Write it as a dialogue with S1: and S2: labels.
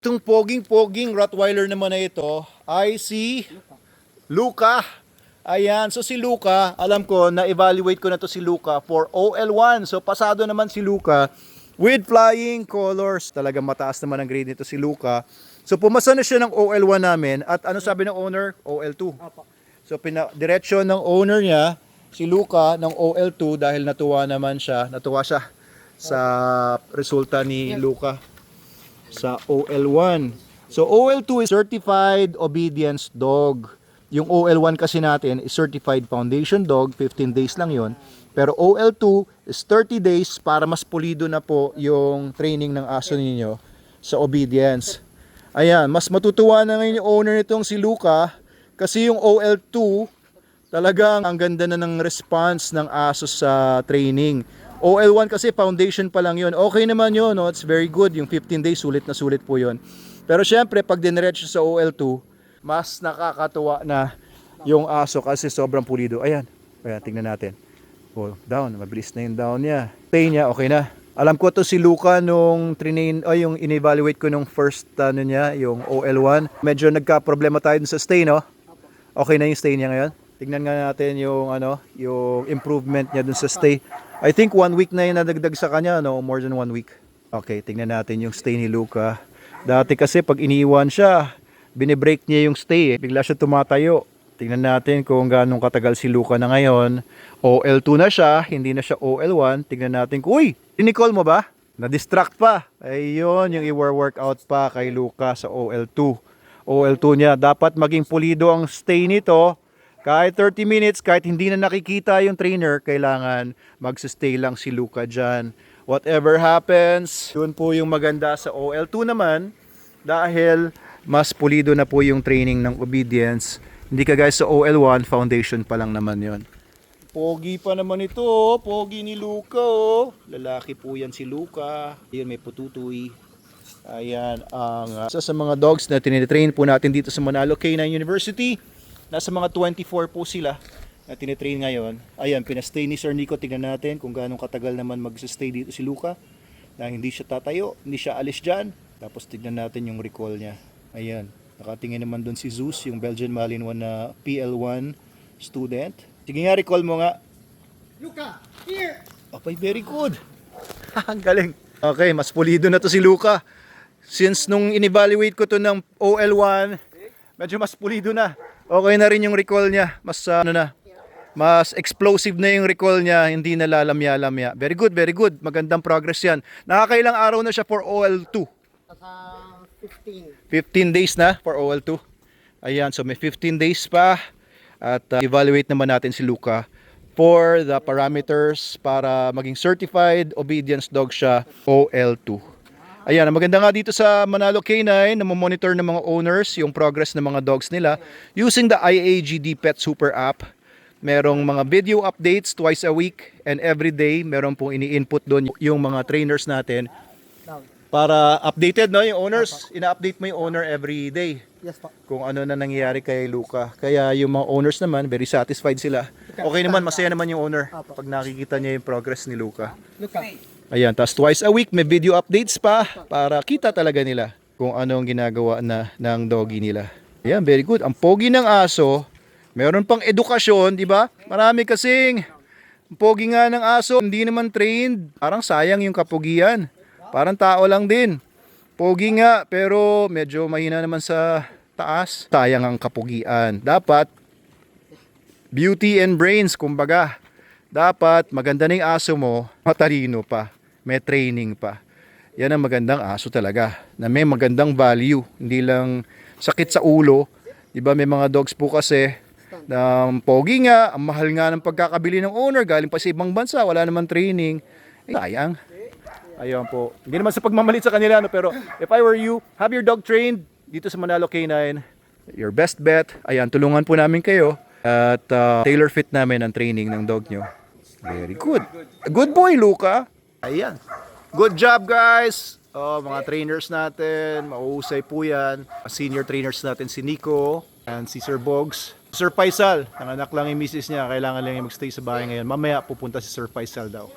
S1: Itong poging-poging Rottweiler naman na ito ay si Luca. Ayan, so si Luca, alam ko, na-evaluate ko na to si Luca for OL1. So pasado naman si Luca with flying colors. Talagang mataas naman ang grade nito si Luca. So pumasa na siya ng OL1 namin at ano sabi ng owner? OL2. So direksyon ng owner niya, si Luca, ng OL2 dahil natuwa siya sa resulta ni Luca sa OL1. So OL2 is Certified Obedience Dog. Yung OL1 kasi natin is Certified Foundation Dog, 15 days lang yon. Pero OL2 is 30 days para mas pulido na po yung training ng aso ninyo sa obedience. Ayan, mas matutuwa na ngayon yung owner nitong si Luca kasi yung OL2 talagang ang ganda na ng response ng aso sa training. OL1 kasi foundation pa lang yun. Okay naman yun, no? It's very good. Yung 15 days, sulit na sulit po yun. Pero syempre, pag diniretso sa OL2, mas nakakatuwa na yung aso kasi sobrang pulido. Ayan, tingnan natin. Oh, down, mabilis na yung down niya. Stay niya, okay na. Alam ko to si Luca nung yung in-evaluate ko nung first niya, yung OL1. Medyo nagka-problema tayo dun sa stay, no? Okay na yung stay niya ngayon. Tingnan nga natin yung yung improvement niya dun sa stay. I think 1 week na yung nadagdag sa kanya, no? More than 1 week. Okay, tingnan natin yung stay ni Luca. Dati kasi pag iniwan siya, binibreak niya yung stay, bigla siya tumatayo. Tingnan natin kung gaano katagal si Luca na ngayon. OL2 na siya, hindi na siya OL1. Tingnan natin, uy, tinicall mo ba? Na-distract pa. Ayun, yung i-workout pa kay Luca sa OL2. OL2 niya, dapat maging pulido ang stay nito. Kahit 30 minutes, kahit hindi na nakikita yung trainer, kailangan magsistay lang si Luca dyan. Whatever happens, yun po yung maganda sa OL2 naman dahil mas pulido na po yung training ng obedience. Hindi ka guys sa OL1, foundation pa lang naman yon. Pogi pa naman ito, pogi ni Luca. Lalaki po yan si Luca. Ayun, may pututoy. Ayan, ang isa sa mga dogs na tinitrain po natin dito sa Manalo K9 University. Nasa mga 24 po sila na tinitrain ngayon. Ayan, pinastay ni Sir Nico. Tingnan natin kung gaano katagal naman mag-stay dito si Luca. Na hindi siya tatayo, hindi siya alis dyan. Tapos tignan natin yung recall niya. Ayan, nakatingin naman doon si Zeus, yung Belgian Malinois na PL1 student. Sige nga, recall mo nga.
S2: Luca, here!
S1: Okay, very good. Ang galing. Okay, mas pulido na to si Luca. Since nung in-evaluate ko to ng OL1, medyo mas pulido na. Okay na rin yung recall niya. Mas mas explosive na yung recall niya, hindi na lalamya-lamya. Very good, very good. Magandang progress yan. Nakakailang araw na siya for OL2? 15 days na for OL2. Ayan, so may 15 days pa. At evaluate naman natin si Luca for the parameters para maging certified obedience dog siya OL2. Ayan, maganda nga dito sa Manalo K9 na monitor ng mga owners yung progress ng mga dogs nila using the IAGD Pet Super App. Merong mga video updates twice a week and every day meron pong ini-input doon yung mga trainers natin para updated, no, yung owners. Ina-update mo yung owner every day.
S2: Yes po.
S1: Kung ano na nangyayari kay Luca. Kaya yung mga owners naman, very satisfied sila. Okay naman, masaya naman yung owner pag nakikita niya yung progress ni Luca.
S2: Luca.
S1: Ayan, tapos twice a week may video updates pa para kita talaga nila kung ano ang ginagawa na ng doggy nila. Ayan, very good. Ang pogi ng aso, meron pang edukasyon, di ba? Marami kasing pogi nga ng aso, hindi naman trained. Parang sayang yung kapugian. Parang tao lang din. Pogi nga, pero medyo mahina naman sa taas. Sayang ang kapugian. Dapat beauty and brains, kumbaga. Dapat maganda na yung aso mo, matalino pa. May training pa. Yan ang magandang aso talaga. Na may magandang value. Hindi lang sakit sa ulo. Diba may mga dogs po kasi na pogi nga, ang mahal nga ng pagkakabili ng owner. Galing pa sa ibang bansa, wala naman training. Sayang. Ayun po. Hindi naman sa pagmamalit sa kanila, no? Pero if I were you, have your dog trained dito sa Manalo K9. Your best bet. Ayan, tulungan po namin kayo. At tailor fit namin ang training ng dog nyo. Very good. Good boy, Luca. Ayan. Good job, guys. Oh, mga trainers natin, mauusay po yan. Senior trainers natin si Nico and si Sir Bogs. Sir Faisal, nanganak lang yung misis niya, kailangan lang yung magstay sa bahay ngayon. Mamaya pupunta si Sir Faisal daw.